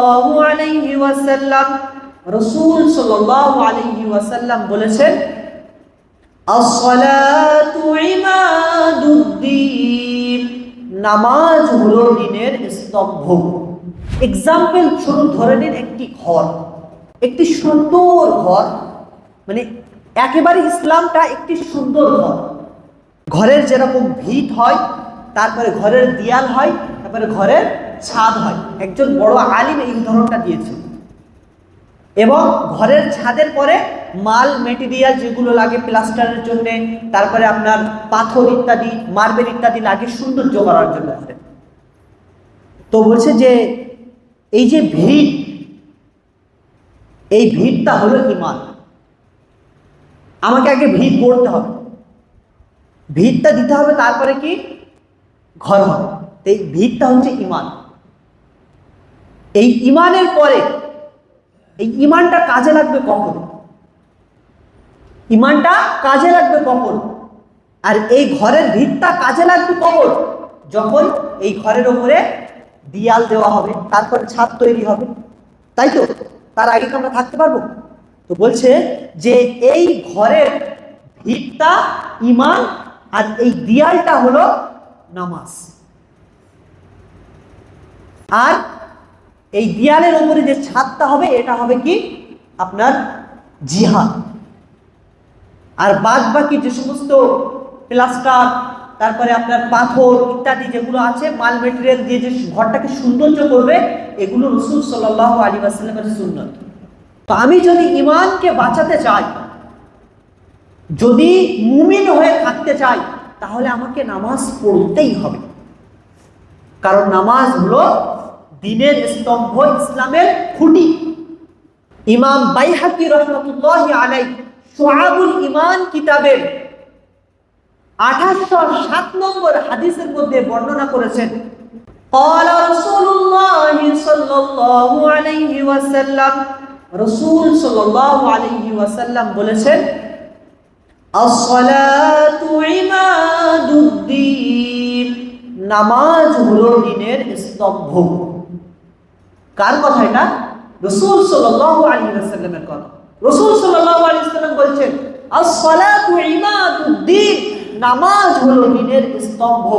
সাল্লাল্লাহু আলাইহি ওয়াসাল্লাম, রাসূল সাল্লাল্লাহু আলাইহি ওয়াসাল্লাম বলেছেন, আস-সালাতু ইমাদুদ্দিন, নামাজ হলো দ্বীনের স্তম্ভ। এক্সাম্পল শুরু ধরে নিন একটি ঘর, একটি সুন্দর ঘর, মানে একেবারে ইসলামটা একটি সুন্দর ঘর। ঘরের যেরকম ভিত হয়, তারপরে ঘরের দেয়াল হয়, তারপরে ঘরের ছাদ হয়। একজন বড় আলিম এই উদাহরণটা দিয়েছেন। এবং ঘরের ছাদের পরে মাল মেটেরিয়াল যেগুলো লাগে প্লাস্টারের জন্য, তারপরে আপনার পাথর ইত্যাদি, মার্বেল ইত্যাদি লাগে সৌন্দর্য করার জন্য ঘরে। তো বলছে যে এই যে ভিত, এই ভিতটা হলো ঈমান। আমাকে আগে ভিত গড়তে হবে, ভিতটা দিতে হবে, তারপরে কি ঘর হবে। এই ভিতটা হচ্ছে ঈমান। এই ঈমানের পরে এই ঈমানটা কাজে লাগবে কখন? ঈমানটা কাজে লাগবে কখন? আর এই ঘরের ভিতটা কাজে লাগবে কখন? যখন এই ঘরের উপরে দেয়াল দেওয়া হবে, তারপরে ছাদ তৈরি হবে, তাই তো? তার আগে আমরা থাকতে পারবো? তো বলছে যে এই ঘরের ভিতটা ঈমান, আর এই দেয়ালটা হলো নামাজ। আর এই দেয়ালের উপরে যে ছাদটা হবে, এটা হবে কি আপনার জিহাদ। আর বাদ বাকি যে সমস্ত প্লাস্টার, তারপরে আপনার পাথর ইত্যাদি যেগুলো আছে, মাল মেটেরিয়াল দিয়ে যে ঘরটাকে সৌন্দর্য করবে, এগুলো রাসূল সাল্লাল্লাহু আলাইহি ওয়াসাল্লামের সুন্নাত। তো আমি যদি ঈমানকে বাঁচাতে চাই, যদি মুমিন হয়ে থাকতে চাই, তাহলে আমাকে নামাজ পড়তেই হবে। কারণ নামাজ হলো দ্বীনের স্তম্ভ, ইসলামের খুঁটি। ইমাম বাইহাকি রাহমাতুল্লাহি আলাইহি শুআবুল ঈমান কিতাবের 2807 নম্বর হাদিসের মধ্যে বর্ণনা করেছেন, قال رسول الله صلى الله عليه وسلم, রাসূল সাল্লাল্লাহু আলাইহি ওয়াসাল্লাম বলেছেন, আস-সালাতু ইমাদুদ্দিন, নামাজ হলো দ্বীনের স্তম্ভ। কার কথা এটা? রাসূল সাল্লাল্লাহু আলাইহি ওয়াসাল্লামের কথা। রাসূল সাল্লাল্লাহু আলাইহি ওয়াসাল্লাম বলেছেন, আস-সালাতু ইমাদুদ্দিন, নামাজ হলো দ্বীনের স্তম্ভ।